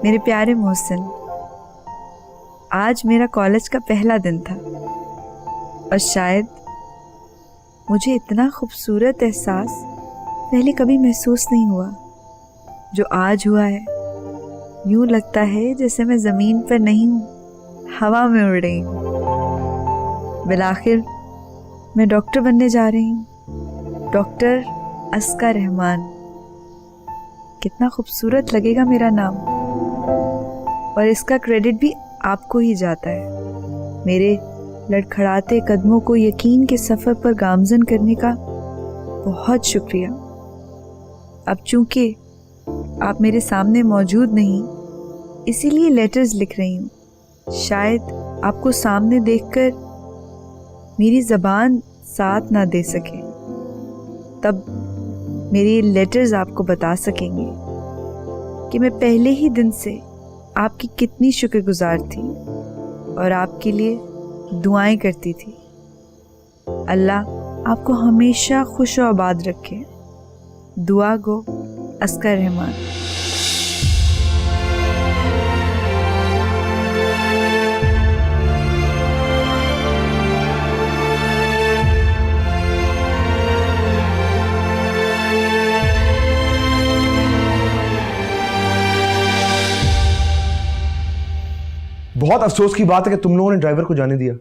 मेरे प्यारे मोहसिन, आज मेरा कॉलेज का पहला दिन था और शायद मुझे इतना खूबसूरत एहसास पहले कभी महसूस नहीं हुआ जो आज हुआ है। यूं लगता है जैसे मैं ज़मीन पर नहीं हूँ, हवा में उड़ रही हूँ। बिलाखिर मैं डॉक्टर बनने जा रही हूँ, डॉक्टर अस्का रहमान। कितना खूबसूरत लगेगा मेरा नाम, और इसका क्रेडिट भी आपको ही जाता है। मेरे लड़खड़ाते कदमों को यकीन के सफ़र पर गामज़न करने का बहुत शुक्रिया। अब चूंकि आप मेरे सामने मौजूद नहीं, इसीलिए लेटर्स लिख रही हूँ। शायद आपको सामने देखकर मेरी ज़बान साथ ना दे सके, तब मेरी लेटर्स आपको बता सकेंगे कि मैं पहले ही दिन से आपकी कितनी शुक्रगुजार थी और आपके लिए दुआएं करती थी। अल्लाह आपको हमेशा खुश और आबाद रखे। दुआ गो, अस्का रहमान। बहुत अफसोस की बात है कि तुम लोगों ने ड्राइवर को जाने दिया।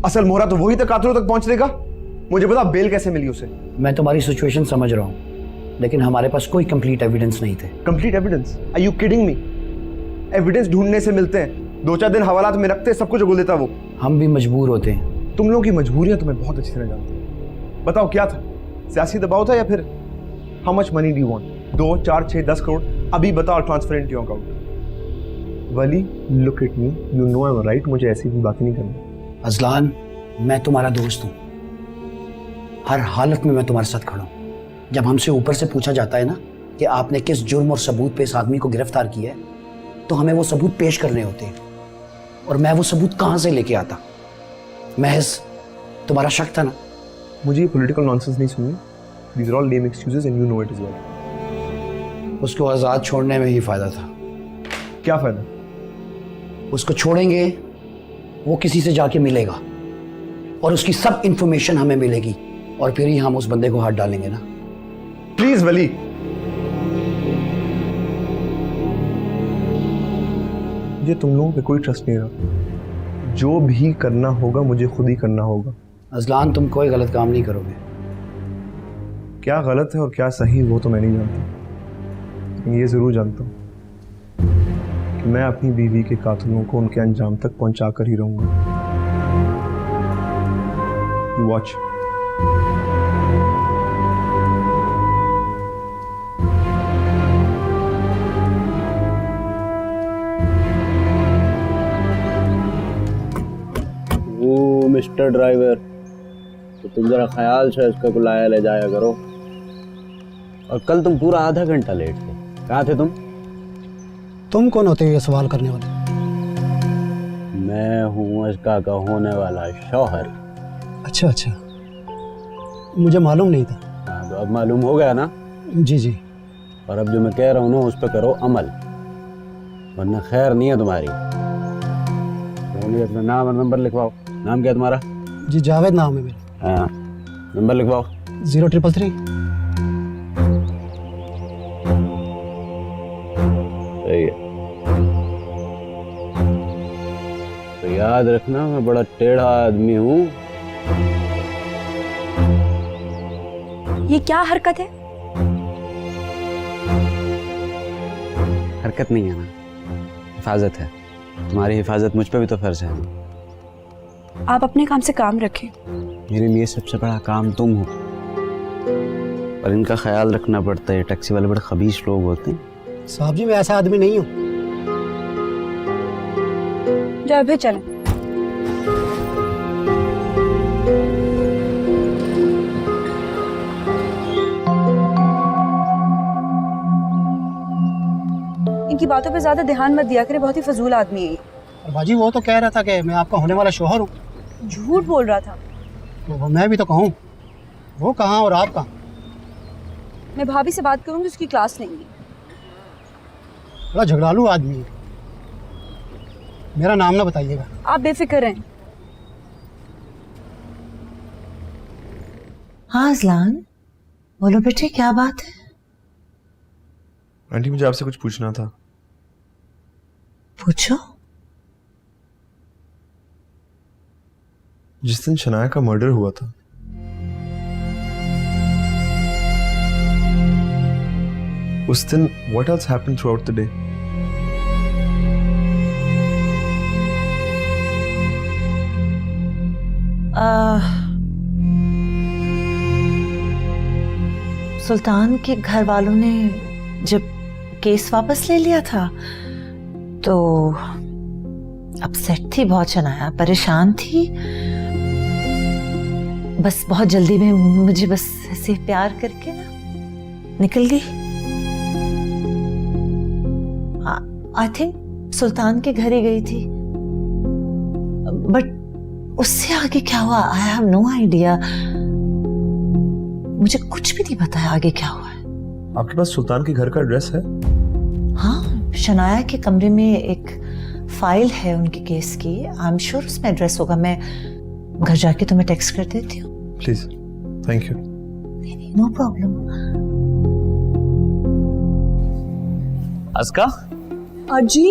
असल मोहरा तो वही तक कातलों तक पहुंच देगा। मुझे बता, बेल कैसे मिली उसे? मैं तुम्हारी सिचुएशन समझ रहा हूँ, लेकिन हमारे पास कोई कंप्लीट एविडेंस नहीं थे। Complete evidence? Are you kidding me? Evidence ढूंढने से मिलते हैं, 2-4 दिन हवालात में रखते सब कुछ बोल देता वो। हम भी मजबूर होते हैं। तुम लोगों की मजबूरियां तो मैं बहुत अच्छी तरह जानता हूँ। बताओ क्या था? सियासी दबाव था या फिर how much money do you want? 2, 4, 6, 10 crore? अभी बताओ, transfer in your account. Wali, look at me, you know I am right. मुझे ऐसी भी बातें नहीं करनी। अजलान, मैं तुम्हारा दोस्त हूँ, हर हालत में मैं तुम्हारे साथ खड़ा हूँ। जब हमसे ऊपर से पूछा जाता है ना कि आपने किस जुर्म और सबूत पे इस आदमी को गिरफ्तार किया है, तो हमें वो सबूत पेश करने होते हैं, और मैं वो सबूत कहाँ से लेके आता? महज तुम्हारा शक था ना। मुझे ये पॉलिटिकल नॉनसेंस नहीं सुननी। These are all lame excuses and you know it is well. उसको आज़ाद छोड़ने में ही फायदा था। क्या फायदा? उसको छोड़ेंगे, वो किसी से जाके मिलेगा और उसकी सब इंफॉर्मेशन हमें मिलेगी, और फिर ही हम उस बंदे को हाथ डालेंगे ना। प्लीज वली, मुझे तुम लोगों पे कोई ट्रस्ट नहीं रहा। जो भी करना होगा मुझे खुद ही करना होगा। अजलान, तुम कोई गलत काम नहीं करोगे। क्या गलत है और क्या सही वो तो मैं नहीं जानता, लेकिन ये जरूर जानता हूँ कि मैं अपनी बीवी के कातिलों को उनके अंजाम तक पहुंचा कर ही रहूंगा। You watch. वो मिस्टर ड्राइवर, तो तुम जरा ख्याल से इसका बुलाया ले जाया करो। और कल तुम पूरा आधा घंटा लेट थे। कहाँ थे तुम? तुम कौन होते हो ये सवाल करने वाले? मैं हूँ इसका का होने वाला शौहर। अच्छा अच्छा, मुझे मालूम नहीं था। हाँ, तो अब मालूम हो गया ना? जी जी। और अब जो मैं कह रहा हूँ ना, उस पर करो अमल, वरना खैर नहीं है तुम्हारी। तो मुझे अपना नाम और नंबर लिखवाओ। नाम क्या है तुम्हारा? जी, जावेद नाम है मेरा। हाँ, नंबर लिखवाओ। 0333। सही है। तो याद रखना, मैं बड़ा टेढ़ा आदमी हूँ। ये क्या हरकत है? हरकत नहीं है ना, हिफाजत है। तुम्हारी हिफाजत मुझ पे भी तो फर्ज है। आप अपने काम से काम रखें। मेरे लिए सबसे बड़ा काम तुम हो, और इनका ख्याल रखना पड़ता है। टैक्सी वाले बड़े खबीस लोग होते हैं। साहब जी, मैं ऐसा आदमी नहीं हूँ। जाओ फिर चलें। इनकी बातों पे ज्यादा ध्यान मत दिया करे, बहुत ही फजूल आदमी है ये। और बाजी, वो तो कह रहा था कि मैं आपका होने वाला शौहर हूँ। झूठ बोल रहा था। तो मैं भी तो कहूँ, वो कहाँ और आप कहाँ? मैं भाभी से बात करूंगी, उसकी क्लास लेंगी। बड़ा झगड़ालू आदमी है। मेरा नाम ना बताइएगा। आप बेफिक्र हैं। हाँ अज़लान, बोलो बेटे क्या बात है? आंटी मुझे आपसे कुछ पूछना था। पूछो। जिस दिन शनाया का मर्डर हुआ था, उस दिन what else happened throughout the day? सुल्तान के घर वालों ने जब केस वापस ले लिया था तो अपसेट थी बहुत, शनाया परेशान थी। बस बहुत जल्दी में मुझे बस ऐसे प्यार करके ना निकल गई। आई थिंक सुल्तान के घर ही गई थी, बट उससे आगे क्या हुआ आई हैव नो आइडिया। मुझे कुछ भी नहीं पता है आगे क्या हुआ है। आपके पास सुल्तान के घर का एड्रेस है? हाँ, शनाया के कमरे में एक फाइल है उनके केस की। आई एम श्योर उसमें एड्रेस होगा। मैं घर जाके तुम्हें टेक्स्ट कर देती हूँ। Please, thank you. No problem. अस्का, जी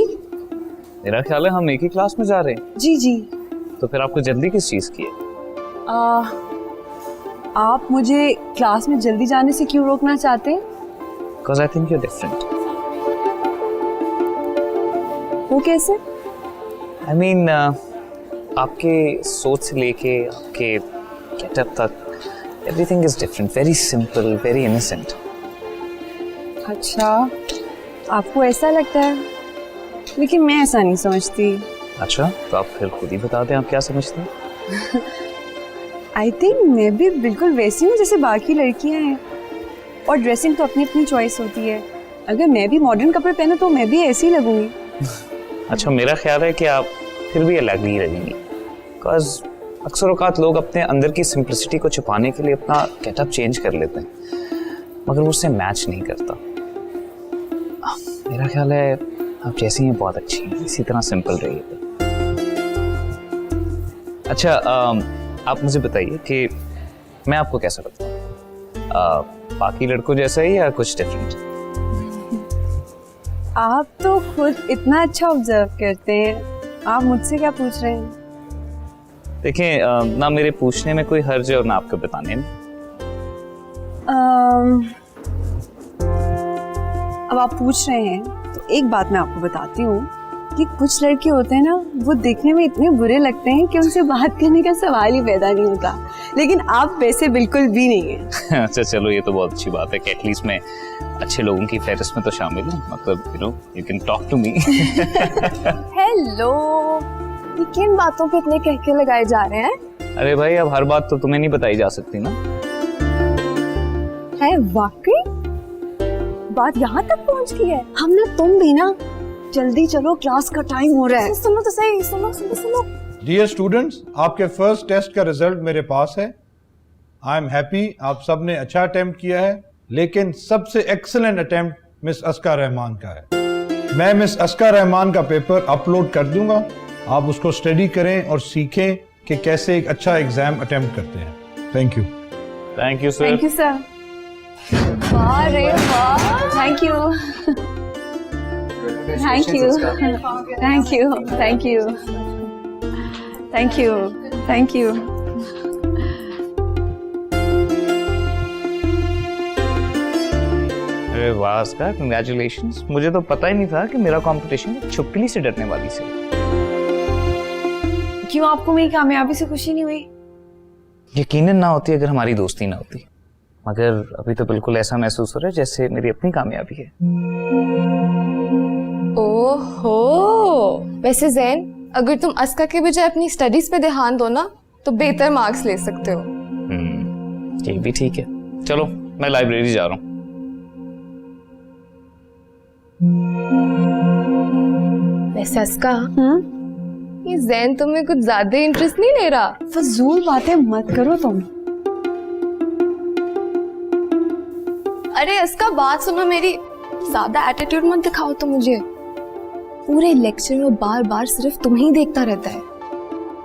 मेरा ख्याल है हम एक ही क्लास में जा रहे हैं। जी जी। तो फिर आपको जल्दी किस चीज की है? आप मुझे क्लास में जल्दी जाने से क्यों रोकना चाहते हैं? Because I think you're different. वो कैसे? I mean, आपके सोच से लेके आपके गेटअप तक everything is different, very simple, very innocent. अच्छा, आपको ऐसा लगता है, लेकिन मैं ऐसा नहीं समझती। अच्छा, तो आप फिर खुद ही बता दें आप क्या समझते हैं? आई थिंक मैं भी बिल्कुल वैसी हूँ जैसे बाकी लड़कियाँ हैं, और ड्रेसिंग तो अपनी अपनी चॉइस होती है। अगर मैं भी मॉडर्न कपड़े पहनूं तो मैं भी ऐसी ही लगूंगी। अच्छा, मेरा ख्याल है कि आप फिर भी अलग ही लगेंगी। Because अक्सर औकात लोग अपने अंदर की सिंप्लिसिटी को छुपाने के लिए अपना गेटअप चेंज कर लेते हैं, मगर वो उससे मैच नहीं करता। मेरा ख्याल है आप जैसी हैं बहुत अच्छी हैं, इसी तरह सिंपल रहिए। अच्छा, आप मुझे बताइए कि मैं आपको कैसा लगता हूँ? बाकी लड़कों जैसा ही या कुछ डिफरेंट? आप तो खुद इतना अच्छा ऑब्जर्व करते हैं, आप मुझसे क्या पूछ रहे हैं? देखें, ना मेरे पूछने में कोई हर्ज है और ना आपको बताने में। अब आप पूछ रहे हैं तो एक बात मैं आपको बताती हूँ कि कुछ लड़के होते हैं ना, वो देखने में इतने बुरे लगते हैं कि उनसे बात करने का सवाल ही पैदा नहीं होता, लेकिन आप वैसे बिल्कुल भी नहीं है। अच्छा चलो, ये तो बहुत अच्छी बात है कि एटलीस्ट मैं अच्छे लोगों की फहरिस्त में तो शामिल हूँ। मतलब you can talk to me. Hello, ये किन बातों पे इतने कहके लगाए जा रहे हैं? अरे भाई, अब हर बात तो तुम्हें नहीं बताई जा सकती ना। है वाकई बात यहाँ तक पहुँच गई है। हम ना तुम भी ना, जल्दी चलो क्लास का टाइम हो रहा है। सुनो तो सही, सुनो सुनो सुनो। डियर स्टूडेंट्स, आपके फर्स्ट टेस्ट का रिजल्ट मेरे पास है। आई एम हैप्पी, आप सब ने अच्छा अटेम्प्ट किया है, लेकिन सबसे excellent attempt miss Aska Rahman का है। मैं मिस अस्का रहमान का पेपर अपलोड कर दूंगा, आप उसको स्टडी करें और सीखें कि कैसे एक अच्छा एग्जाम अटेम्प्ट करते हैं। Thank you. Thank you sir. Thank you sir. वाह रे वाह, thank you thank you thank you thank you thank you thank you. अरे वाह अस्का, कंग्रेचुलेशंस। मुझे तो पता ही नहीं था कि मेरा कंपटीशन एक छुपकली से डरने वाली से। क्यों, आपको मेरी कामयाबी से खुशी नहीं हुई? यकीनन ना होती अगर हमारी दोस्ती ना होती, मगर अभी तो बिल्कुल ऐसा महसूस हो रहा है जैसे मेरी अपनी कामयाबी है। ओहो, वैसे जैन, अगर तुम अस्का के बजाय अपनी स्टडीज पे ध्यान दो ना तो बेहतर मार्क्स ले सकते हो। ये भी ठीक है। चलो मैं लाइब्रेरी जा रहा हूँ। वैसे अस्का, ये जैन तुम्हें कुछ ज्यादा इंटरेस्ट नहीं ले रहा? फजूल बातें मत करो तुम। अरे अस्का, बात सुनो मेरी, ज्यादा एटीट्यूड मत दिखाओ तो मुझे। पूरे लेक्चर में बार बार सिर्फ तुम्हें ही देखता रहता है।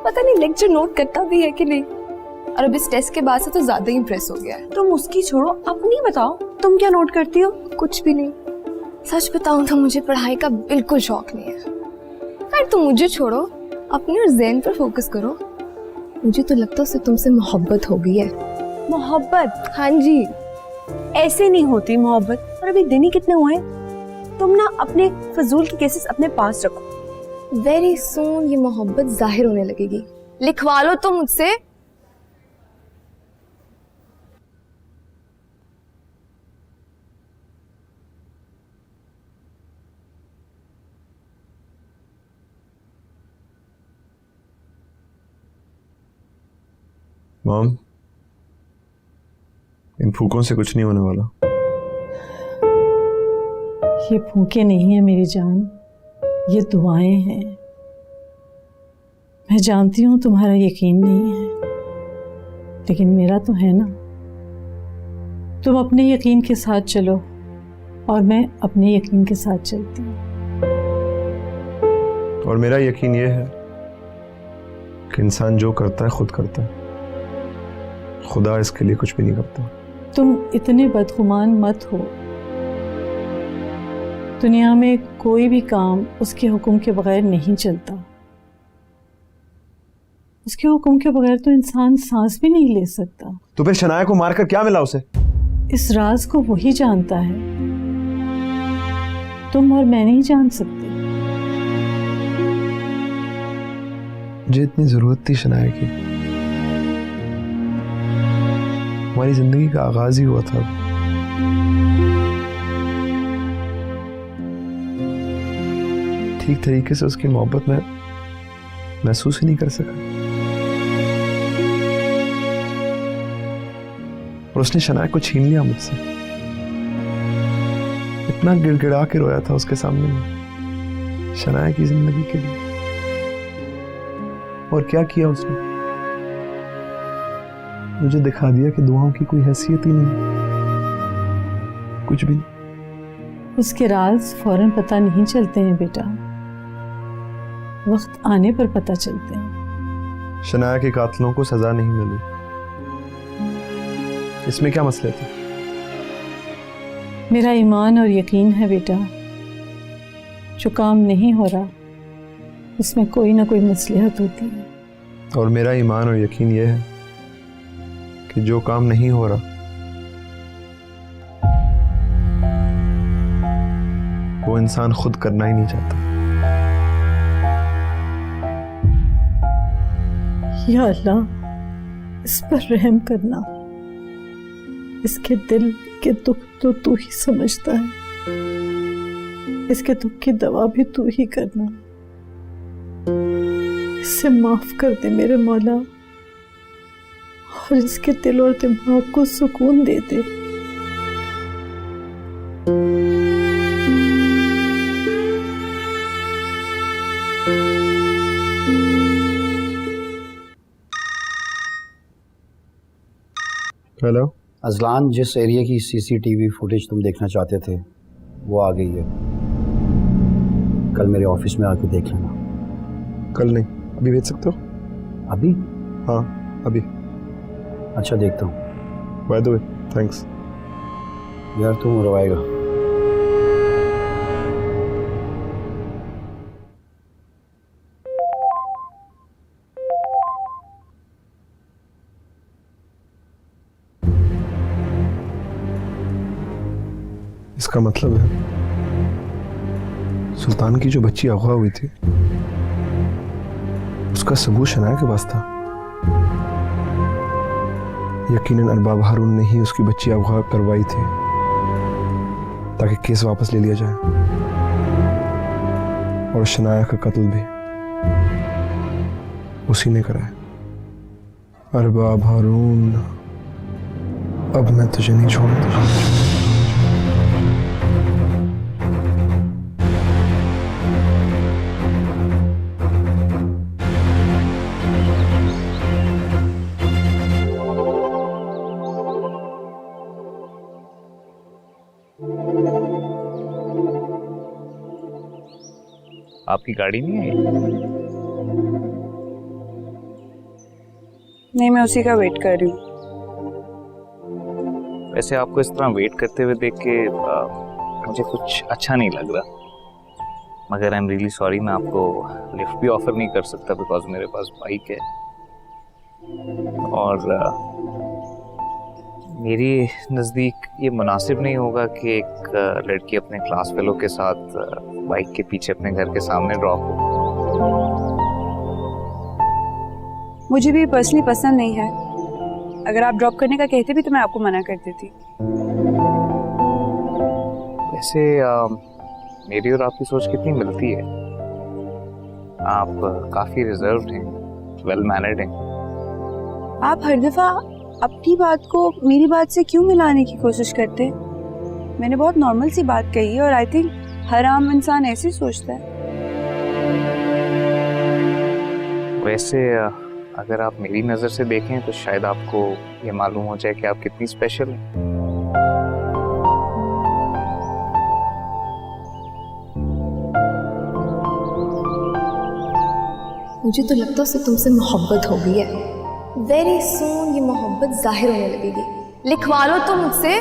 पता नहीं लेक्चर नोट करता भी है कि नहीं। और अब इस टेस्ट के बाद से तो ज्यादा ही इंप्रेस हो गया है। तुम उसकी छोड़ो, अपनी बताओ, तुम क्या नोट करती हो? कुछ भी नहीं। सच बताऊं तो मुझे पढ़ाई का बिल्कुल शौक नहीं है। खैर तुम मुझे छोड़ो, अपने और ज़ैन पर फोकस करो। मुझे तो लगता है उसे तुमसे मोहब्बत हो गई है। मोहब्बत? हाँ जी। ऐसे नहीं होती मोहब्बत। और अभी दिन ही कितने हुए हैं? तुम ना अपने फजूल के केसेस अपने पास रखो। वेरी सून ये मोहब्बत जाहिर होने लगेगी। लिखवा लो तो मुझसे। मॉम, इन फूकों से कुछ नहीं होने वाला। ये फूके नहीं है मेरी जान, ये दुआएं हैं। मैं जानती हूँ तुम्हारा यकीन नहीं है, लेकिन मेरा तो है ना। तुम अपने यकीन के साथ चलो और मैं अपने यकीन के साथ चलती हूँ। और मेरा यकीन ये है कि इंसान जो करता है खुद करता है, खुदा इसके लिए कुछ भी नहीं करता। तुम इतने बदगुमान मत हो। दुनिया में कोई भी काम उसके हुक्म के बगैर नहीं चलता। उसके हुक्म के बगैर तो इंसान सांस भी नहीं ले सकता। तो फिर शनाया को मारकर क्या मिला उसे? इस राज को वही जानता है, तुम और मैं नहीं जान सकते। मुझे इतनी जरूरत थी शनाया की। हमारी जिंदगी का आगाज ही हुआ था। ठीक तरीके से उसकी मोहब्बत में महसूस ही नहीं कर सका। और उसने शनाया को छीन लिया मुझसे। इतना गिड़गिड़ा के रोया था उसके सामने में शनाया की जिंदगी के लिए। और क्या किया उसने? मुझे दिखा दिया कि दुआओं की कोई हैसियत ही नहीं, कुछ भी नहीं। उसके राज फौरन पता नहीं चलते हैं बेटा, वक्त आने पर पता चलते हैं। शनाया के कातिलों को सजा नहीं मिली, इसमें क्या मसले थे? मेरा ईमान और यकीन है बेटा, जो काम नहीं हो रहा उसमें कोई ना कोई मसलहत होती है। और मेरा ईमान और यकीन यह है कि जो काम नहीं हो रहा वो इंसान खुद करना ही नहीं चाहता। या अल्लाह, इस पर रहम करना। इसके दिल के दुख तो तू ही समझता है, इसके दुख की दवा भी तू ही करना। इसे माफ कर दे मेरे मौला, और इसके दिल और दिमाग को सुकून दे दे। हेलो अजलान, जिस एरिया की सीसीटीवी फुटेज तुम देखना चाहते थे वो आ गई है। कल मेरे ऑफिस में आके देख लेना। कल नहीं, अभी भेज सकते हो? अभी? हाँ अभी। अच्छा, देखता हूँ। By the way, thanks. यार तुम रोएगा। इसका मतलब है सुल्तान की जो बच्ची अगवा हुई थी उसका सबूत शनाया के पास था। यकीनन अरबाब हारून ने ही उसकी बच्ची अगवा करवाई थी ताकि केस वापस ले लिया जाए, और शनाया का कत्ल भी उसी ने कराया। अरबाब हारून, अब मैं तुझे नहीं छोड़ूंगा। आपकी गाड़ी नहीं आई? नहीं, मैं उसी का वेट कर रही हूँ। वैसे आपको इस तरह वेट करते हुए देख के मुझे कुछ अच्छा नहीं लग रहा, मगर आई एम रियली सॉरी, मैं आपको लिफ्ट भी ऑफर नहीं कर सकता बिकॉज मेरे पास बाइक है और मेरी नज़दीक ये मुनासिब नहीं होगा कि एक लड़की अपने क्लास फेलो के साथ बाइक के पीछे अपने घर के सामने ड्रॉप हो। मुझे भी पर्सनली पसंद नहीं है। अगर आप ड्रॉप करने का कहते भी तो मैं आपको मना कर देती। वैसे मेरी और आपकी सोच कितनी मिलती है। आप काफ़ी रिजर्व्ड हैं, वेल मैनर्ड हैं। आप हर दफा अपनी बात को मेरी बात से क्यों मिलाने की कोशिश करते? मैंने बहुत नॉर्मल सी बात कही है और आई थिंक हर आम इंसान ऐसे ही सोचता है। वैसे अगर आप मेरी नज़र से देखें तो शायद आपको ये मालूम हो जाए कि आप कितनी स्पेशल हैं। मुझे तो लगता है उसे तुमसे मोहब्बत हो गई है। वेरी सून ये मोहब्बत जाहिर होने लगेगी। लिखवा लो तुम मुझसे।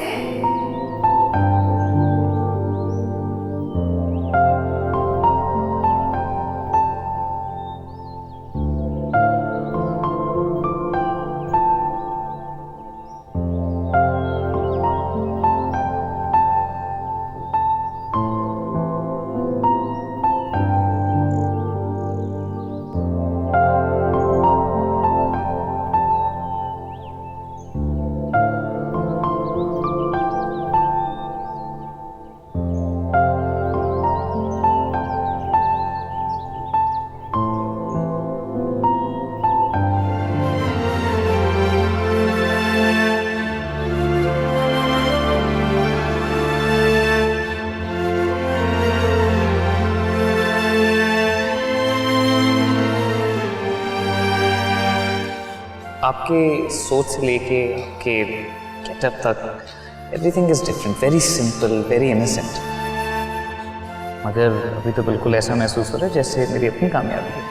आपके सोच से लेके आपके गेटअप तक everything is different, very simple, very innocent. मगर अभी तो बिल्कुल ऐसा महसूस हो रहा है जैसे मेरी अपनी कामयाबी है।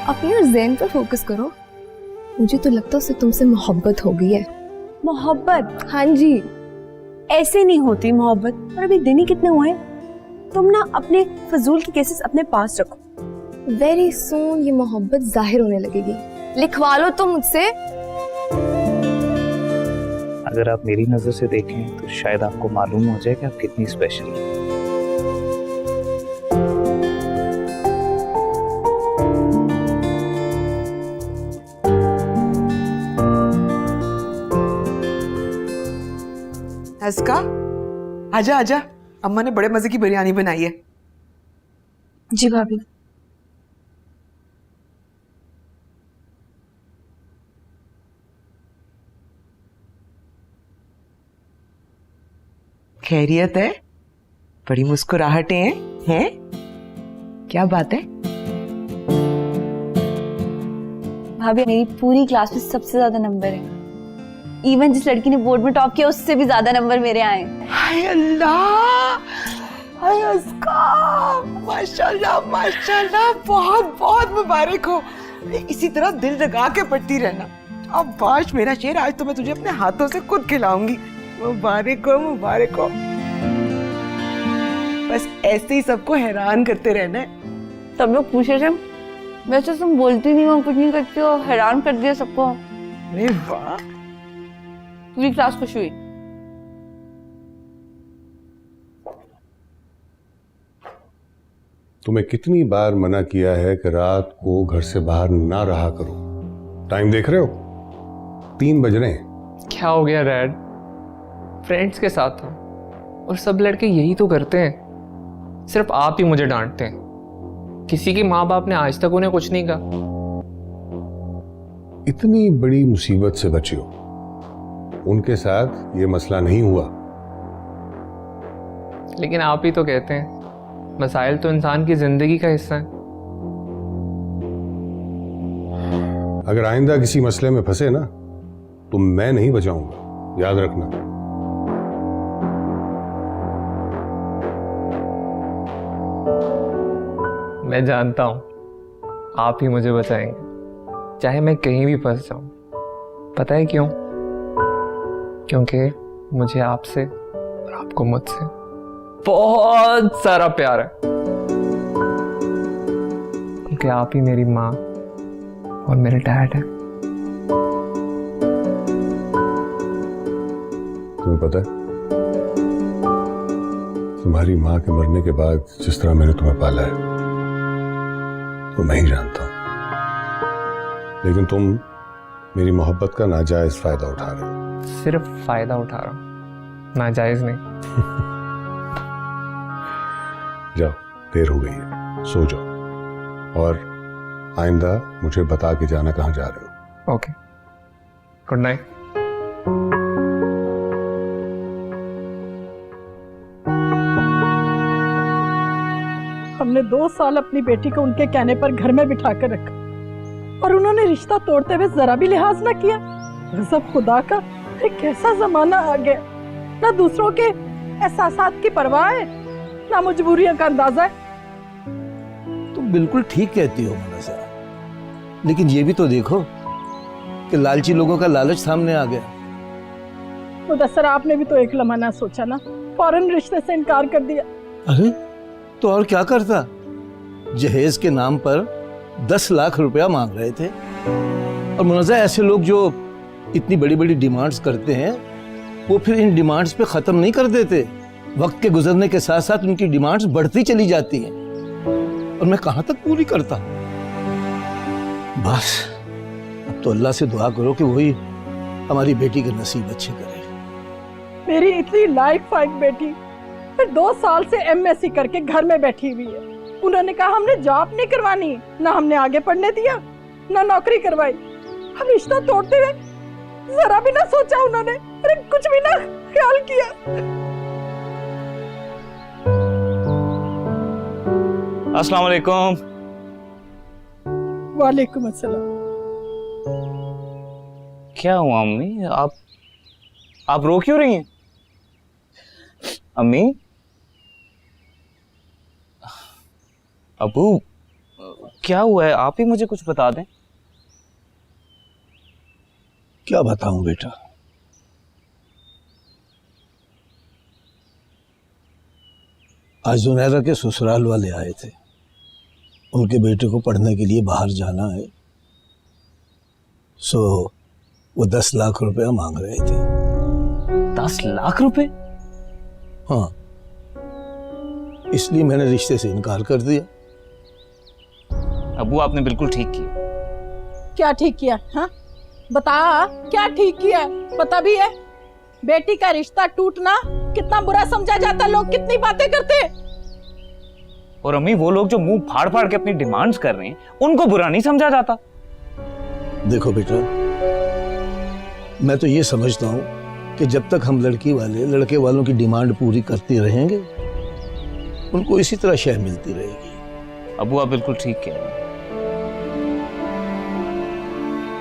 अपने और ज़ेन पर फोकस करो। मुझे तो लगता है उसे तुमसे मोहब्बत हो गई है। मोहब्बत? हाँ जी। ऐसे नहीं होती मोहब्बत। और अभी दिन ही कितने हुए? तुम ना अपने फजूल के केसेस अपने पास रखो। वेरी सून ये मोहब्बत जाहिर होने लगेगी। लिखवा लो तुम मुझसे। अगर आप मेरी नजर से देखें तो शायद आपको मालूम हो जाए कि आप कितनी स्पेशल हैं। अस्का, आजा आजा, अम्मा ने बड़े मजे की बिरयानी बनाई है। जी भाभी। खैरियत है? बड़ी मुस्कुराहटें हैं? क्या बात है? भाभी मेरी पूरी क्लास में सबसे ज्यादा नंबर है। इवन जिस लड़की ने बोर्ड में टॉप किया उससे भी ज्यादा नंबर मेरे आए। हाय अल्लाह, हाय अस्का, माशाल्लाह माशाल्लाह, बहुत बहुत मुबारक हो। इसी तरह दिल लगा के पढ़ती रहना। अब बाश मेरा शेर, आज तो मैं तुझे अपने हाथों से खुद खिलाऊंगी। मुबारक हो, मुबारक हो। बस ऐसे ही सबको हैरान करते रहना है। सब लोग पूछे थे, वैसे तुम बोलती नहीं हो, कुछ नहीं करती हो, हैरान कर दिया सबको। अरे वाह, पूरी क्लास खुश हुई। तुम्हें कितनी बार मना किया है कि रात को घर से बाहर ना रहा करो। टाइम देख रहे हो, 3 बज रहे हैं। क्या हो गया डैड? फ्रेंड्स के साथ था और सब लड़के यही तो करते हैं। सिर्फ आप ही मुझे डांटते हैं। किसी के माँ बाप ने आज तक उन्हें कुछ नहीं कहा। इतनी बड़ी मुसीबत से बचे हो, उनके साथ ये मसला नहीं हुआ। लेकिन आप ही तो कहते हैं मसाइल तो इंसान की जिंदगी का हिस्सा है। अगर आइंदा किसी मसले में फंसे ना तो मैं नहीं बचाऊंगा, याद रखना। मैं जानता हूँ आप ही मुझे बचाएंगे, चाहे मैं कहीं भी फंस जाऊं। पता है क्यों? क्योंकि मुझे आपसे और आपको मुझसे बहुत सारा प्यार है। क्योंकि आप ही मेरी माँ और मेरे डैड हैं। तुम्हें पता है, तुम्हारी माँ के मरने के बाद जिस तरह मैंने तुम्हें पाला है वो मैं ही जानता हूं, लेकिन तुम मेरी मोहब्बत का नाजायज फायदा उठा रहे हो। सिर्फ फायदा उठा रहा हूँ, नाजायज नहीं। जाओ, देर हो गई है, सो जाओ और आइंदा मुझे बता के जाना कहाँ जा रहे हो। Okay, good night. हमने 2 साल अपनी बेटी को उनके कहने पर घर में बिठा कर रखा और उन्होंने रिश्ता तोड़ते हुए जरा भी लिहाज ना किया। गजब खुदा का, एक कैसा जमाना आ गया। ना दूसरों के एहसासात की परवाह है, ना मजबूरियों का अंदाजा है। तुम बिल्कुल ठीक कहती हो मुनज़्ज़ा, लेकिन ये भी तो देखो कि लालची लोगों का लालच सामने आ गया। मुदस्सर, आपने भी तो एक लम्हा ना सोचा ना, फौरन रिश्ते से इनकार कर दिया। अरे तो और क्या करता? जहेज के नाम पर 10 लाख रुपया मांग रहे थे। और मुनज़्ज़ा, ऐसे लोग जो इतनी बड़ी बड़ी डिमांड्स करते हैं वो फिर इन डिमांड्स पे खत्म नहीं कर देते। वक्त के गुजरने के साथ साथ उनकी डिमांड्स बढ़ती चली जाती हैं और मैं कहां तक पूरी करता। बस अब तो अल्लाह से दुआ करो कि वही हमारी बेटी के नसीब अच्छे करे। मेरी इतनी लायक फाइक बेटी फिर 2 साल से एमएससी करके घर में बैठी हुई है। उन्होंने कहा हमने जॉब नहीं करवानी, ना हमने आगे पढ़ने दिया, ना नौकरी करवाई। हम रिश्ता तोड़ते हुए जरा भी ना सोचा उन्होंने, अरे कुछ भी ना ख्याल किया। अस्सलाम वालेकुम। वालेकुम अस्सलाम। क्या हुआ अम्मी, आप रो क्यों रही हैं? अम्मी, अबू, क्या हुआ है? आप ही मुझे कुछ बता दें। क्या बताऊं बेटा, आज जुनैरा के ससुराल वाले आए थे। उनके बेटे को पढ़ने के लिए बाहर जाना है, सो वो 10 लाख रुपया मांग रहे थे। 10 लाख रुपए? हाँ, इसलिए मैंने रिश्ते से इनकार कर दिया। अबू, आपने बिल्कुल ठीक किया। क्या ठीक किया? हाँ बता, क्या ठीक किया? पता भी है बेटी का रिश्ता टूटना कितना बुरा समझा जाता, लोग कितनी बातें करते। और अम्मी, वो लोग जो मुंह फाड़ फाड़ के अपनी डिमांड्स कर रहे हैं उनको बुरा नहीं समझा जाता। देखो बेटा, मैं तो ये समझता हूँ कि जब तक हम लड़की वाले लड़के वालों की डिमांड पूरी करते रहेंगे उनको इसी तरह शय मिलती रहेगी। अबू, आप बिल्कुल ठीक कह रहे हैं।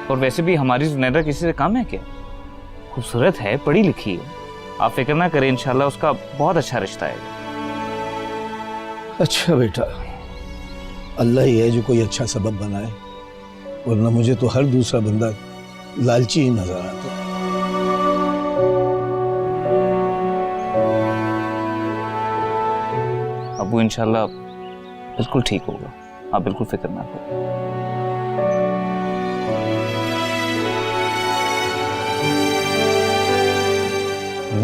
और वैसे भी हमारी जुनैरा किसी से कम है क्या? खूबसूरत है, पढ़ी लिखी है। आप फिक्र ना करें, इंशाल्लाह उसका बहुत अच्छा रिश्ता है। अच्छा बेटा, अल्लाह ही है जो कोई अच्छा सबब बनाए, वरना मुझे तो हर दूसरा बंदा लालची ही नजर आता है। अबू, इंशाल्लाह बिल्कुल ठीक होगा, आप बिल्कुल फिक्र ना करें।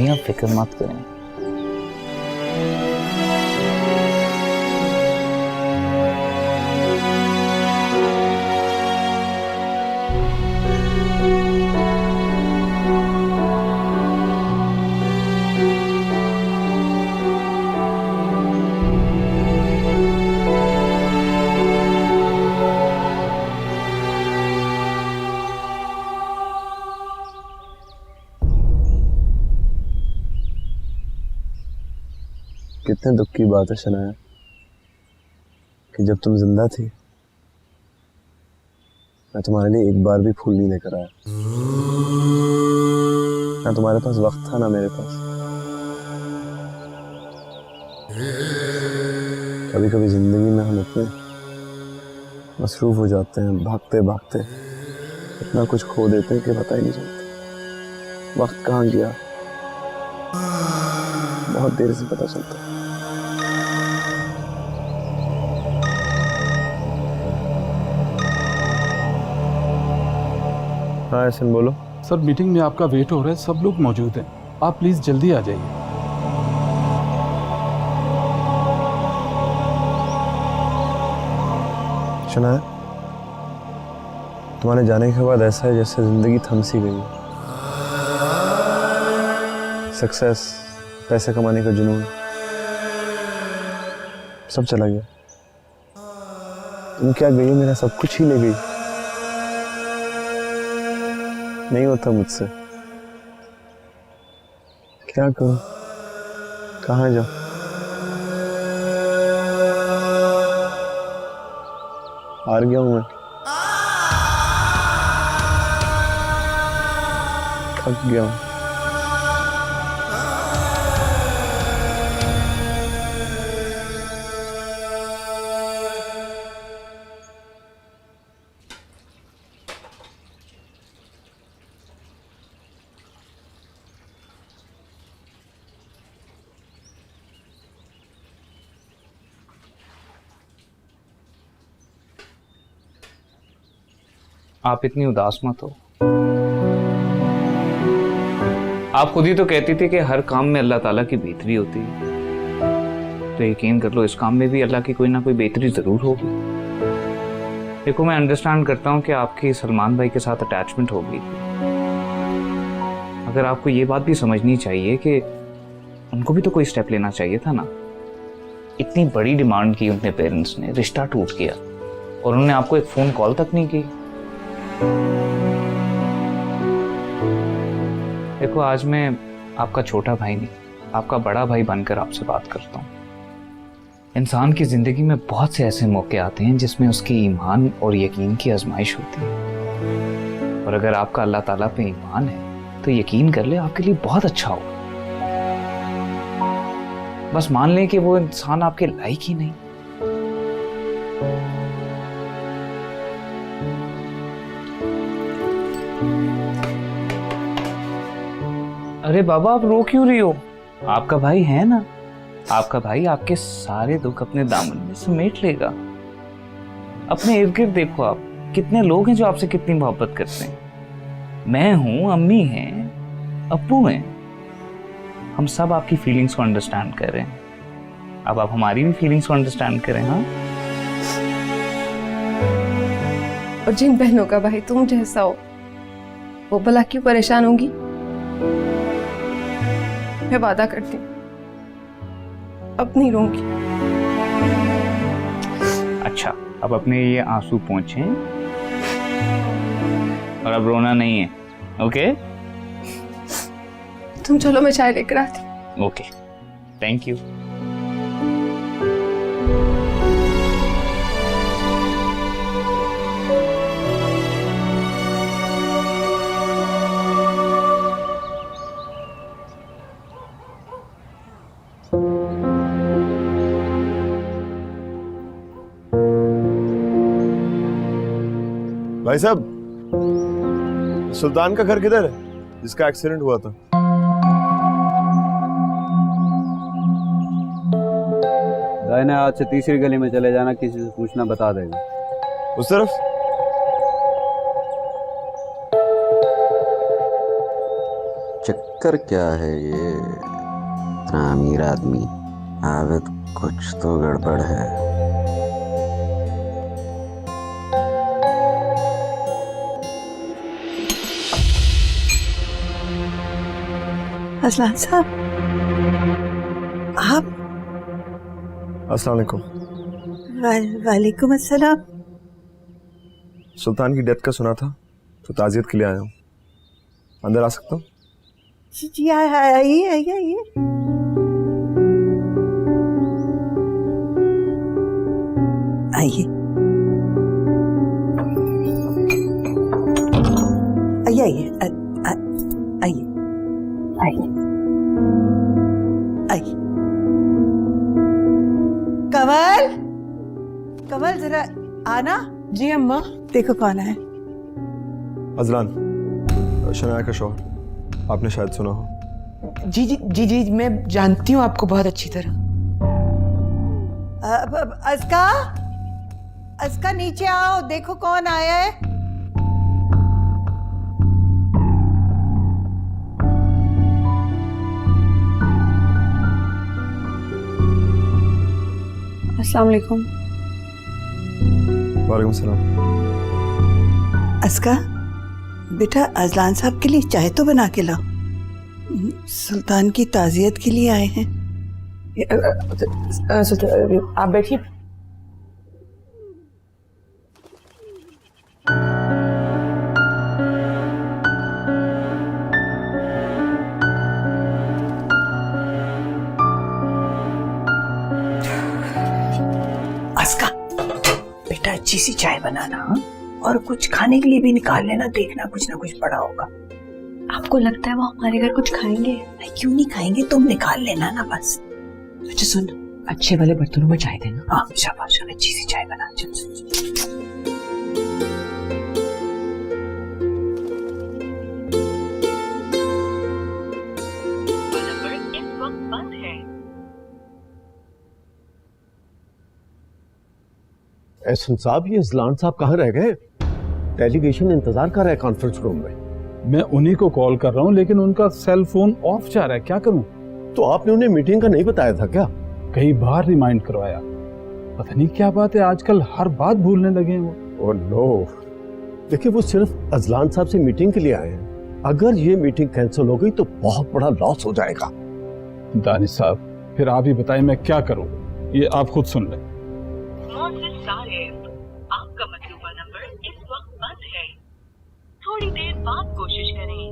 आप फिक्र मत करें। कितने दुख की बात है शनाया कि जब तुम जिंदा थी मैं तुम्हारे लिए एक बार भी फूल नहीं लेकर आया। ना तुम्हारे पास वक्त था, ना मेरे पास। कभी कभी जिंदगी में हम इतने मसरूफ हो जाते हैं, भागते भागते इतना कुछ खो देते हैं कि पता ही नहीं चलता वक्त कहाँ गया, बहुत देर से पता चलता है। हाँ ऐसे बोलो। सर मीटिंग में आपका वेट हो रहा है, सब लोग मौजूद हैं, आप प्लीज जल्दी आ जाइए। शनाया, तुम्हारे जाने के बाद ऐसा है जैसे जिंदगी थम सी गई। सक्सेस, पैसे कमाने का जुनून सब चला गया। तुम क्या गई हो, मेरा सब कुछ ही ले गई। नहीं होता मुझसे, क्या करूं, कहाँ जाऊं? हार गया हूं मैं, थक गया हूं। आप इतनी उदास मत हो। आप खुद ही तो कहती थी कि हर काम में अल्लाह ताला की बेहतरी होती है, तो यकीन कर लो इस काम में भी अल्लाह की कोई ना कोई बेहतरी जरूर होगी। देखो मैं अंडरस्टैंड करता हूँ कि आपकी सलमान भाई के साथ अटैचमेंट होगी, मगर आपको ये बात भी समझनी चाहिए कि उनको भी तो कोई स्टेप लेना चाहिए था ना। इतनी बड़ी डिमांड की उनके पेरेंट्स ने, रिश्ता टूट गया और उन्होंने आपको एक फोन कॉल तक नहीं की। देखो आज मैं आपका छोटा भाई नहीं, आपका बड़ा भाई बनकर आपसे बात करता हूँ। इंसान की जिंदगी में बहुत से ऐसे मौके आते हैं जिसमें उसकी ईमान और यकीन की आजमाइश होती है, और अगर आपका अल्लाह ताला पे ईमान है तो यकीन कर ले आपके लिए बहुत अच्छा होगा। बस मान लें कि वो इंसान आपके लायक ही नहीं। अरे बाबा आप रो क्यों रही हो? आपका भाई है ना, आपका भाई आपके सारे दुख अपने दामन में समेट लेगा। अपने इर्द गिर्द देखो, आप कितने लोग हैं जो आपसे कितनी मोहब्बत करते हैं। मैं हूं, अम्मी हैं, अप्पू हैं, हम सब आपकी फीलिंग्स को अंडरस्टैंड कर रहे हैं। अब आप हमारी भी फीलिंग्स को अंडरस्टैंड करें। हाँ, और जिन बहनों का भाई तुम जैसा हो वो भला क्यों परेशान होंगी? मैं वादा करती हूँ अब नहीं रोऊंगी। अच्छा अब अपने ये आंसू पोंछें और अब रोना नहीं है, ओके? तुम चलो मैं चाय लेकर आती। Okay, thank you. भाई साहब, सुल्तान का घर किधर है जिसका एक्सीडेंट हुआ था? दाहिने हाथ से तीसरी गली में चले जाना, किसी से पूछना बता देगा। उस तरफ? चक्कर क्या है ये? इतना अमीर आदमी, आबिद कुछ तो गड़बड़ है। असलान साहब, आप? अस्सलाम वालेकुम। वालेकुम अस्सलाम। सुल्तान की डेथ का सुना था तो ताज़ियत के लिए आया हूँ। अंदर आ सकता हूँ? जी आइए आइए आइए। आइए आइए आइए आइए आइए। कमल, कमल जरा आना। जी अम्मा। देखो कौन है। अजलान, शनाया का शौहर, आपने शायद सुना हो। जी जी जी जी, मैं जानती हूँ आपको बहुत अच्छी तरह। अस्का, अस्का नीचे आओ, देखो कौन आया है। अस्सलाम वालेकुम। वालेकुम सलाम। अस्का बेटा, अजलान साहब के लिए चाय तो बना के लाओ, सुल्तान की ताजियत के लिए आए हैं। आप बैठिए। अस्का बेटा, अच्छी सी चाय बनाना, और कुछ खाने के लिए भी निकाल लेना, देखना कुछ ना कुछ पड़ा होगा। आपको लगता है वो हमारे घर कुछ खाएंगे? नहीं, क्यों नहीं खाएंगे, तुम निकाल लेना ना बस। अच्छा सुन, अच्छे वाले बर्तनों में चाय देना। हाँ शाबाश, अच्छी सी चाय बना। चल एहसन साहब, ये अजलान साहब कहाँ रह गए? डेलीगेशन इंतजार कर रहा है कॉन्फ्रेंस रूम में। मैं उन्हीं को कॉल कर रहा हूँ, लेकिन उनका सेल फोन ऑफ जा रहा है, क्या करूँ? तो आपने उन्हें मीटिंग का नहीं बताया था क्या? कई बार रिमाइंड करवाया, पता नहीं क्या बात है, आजकल हर बात भूलने लगे हैं वो। ओह नो, देखिए वो सिर्फ अजलान साहब से मीटिंग के लिए आए हैं। अगर ये मीटिंग कैंसिल हो गई तो बहुत बड़ा लॉस हो जाएगा। दानिश साहब, फिर आप ही बताएं मैं क्या करूँ, ये आप खुद सुन लें। आपका मतलूबा नंबर इस वक्त बंद है, थोड़ी देर बाद कोशिश करें,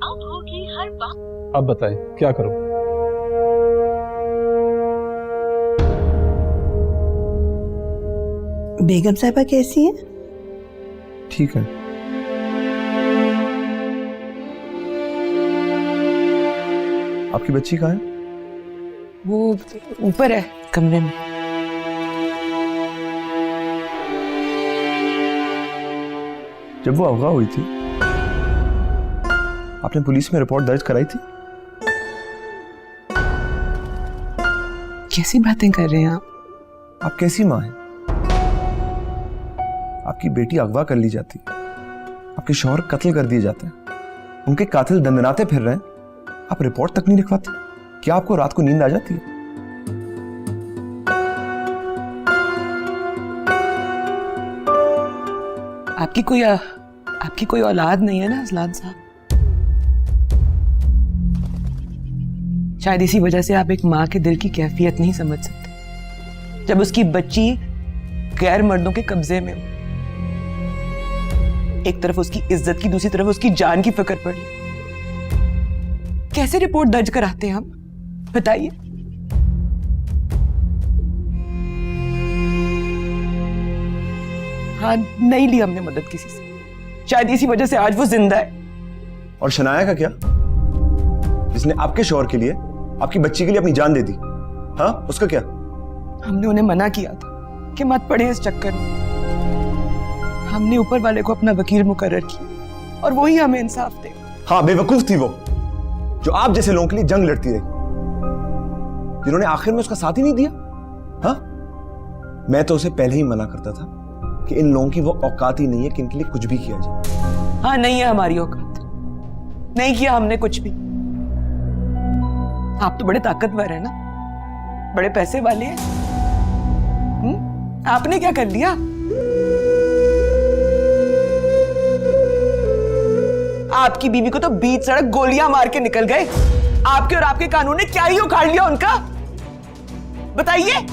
अब होगी हर बात। अब बताएं क्या करूं? बेगम साहिबा कैसी हैं? ठीक है। आपकी बच्ची कहाँ है? वो ऊपर है कमरे में। जब वो अगवा हुई थी, आपने पुलिस में रिपोर्ट दर्ज कराई थी? कैसी बातें कर रहे हैं आप? आप कैसी माँ हैं? आपकी बेटी अगवा कर ली जाती है, आपके शौहर कत्ल कर दिए जाते हैं, उनके कातिल दंदनाते फिर रहे हैं, आप रिपोर्ट तक नहीं लिखवाते? क्या आपको रात को नींद आ जाती है? आपकी कोई औलाद नहीं है ना अजलान साहब? शायद इसी वजह से आप एक माँ के दिल की कैफियत नहीं समझ सकते, जब उसकी बच्ची गैर मर्दों के कब्जे में हो। एक तरफ उसकी इज्जत की, दूसरी तरफ उसकी जान की फिक्र पड़ी। कैसे रिपोर्ट दर्ज कराते हैं हम, बताइए? हाँ, नहीं ली हमने मदद किसी से, शायद इसी वजह से आज वो जिंदा है। और शनाया का क्या, जिसने आपके शौहर के लिए, आपकी बच्ची के लिए अपनी जान दे दी? हाँ, उसका क्या? हमने उन्हें मना किया था कि मत पड़े इस चक्कर में। हमने ऊपर वाले को अपना वकील मुकर्रर किया और वही हमें इंसाफ दे। हाँ, बेवकूफ थी वो, जो आप जैसे लोगों के लिए जंग लड़ती रही, जिन्होंने आखिर में उसका साथ ही नहीं दिया। हाँ, मैं तो उसे पहले ही मना करता था कि इन लोगों की वो औकात ही नहीं है कि इनके लिए कुछ भी किया जाए। हाँ, नहीं है हमारी औकात, नहीं किया हमने कुछ भी। आप तो बड़े ताकतवर हैं ना, बड़े पैसे वाले हैं। आपने क्या कर लिया? आपकी बीवी को तो बीच सड़क गोलियां मार के निकल गए। आपके और आपके कानून ने क्या ही उखाड़ लिया उनका, बताइए?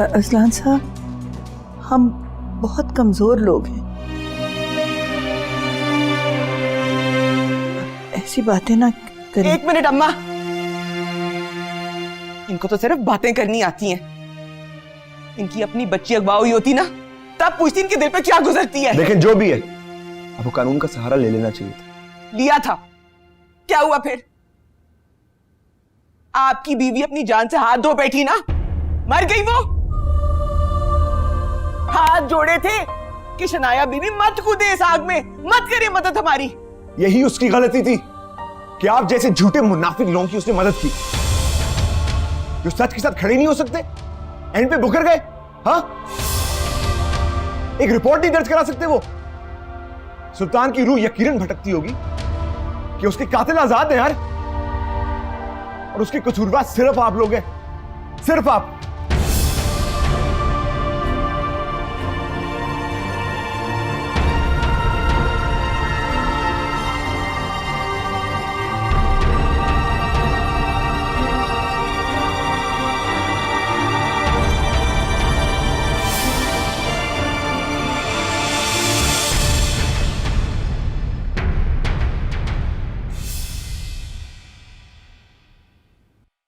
अजलान साहब, हम बहुत कमजोर लोग हैं, ऐसी बातें ना करें। एक मिनट अम्मा, इनको तो सिर्फ बातें करनी आती हैं। इनकी अपनी बच्ची अगवा हुई होती ना, तब पूछती इनके दिल पे क्या गुजरती है। लेकिन जो भी है, आपको कानून का सहारा ले लेना चाहिए था। लिया था, क्या हुआ फिर? आपकी बीवी अपनी जान से हाथ धो बैठी ना, मर गई वो। हाथ जोड़े थे कि शनाया बीवी मत कूदे इस आग में, मत करे मदद हमारी। यही उसकी गलती थी कि आप जैसे झूठे मुनाफिक लोगों की उसने मदद की, जो सच के साथ खड़े नहीं हो सकते, एंड पे बुकर गए। हाँ, एक रिपोर्ट नहीं दर्ज करा सकते वो। सुल्तान की रूह यकीनन भटकती होगी कि उसके कातिल आजाद हैं यार, और उसके कसूरवार सिर्फ आप लोग हैं, सिर्फ आप।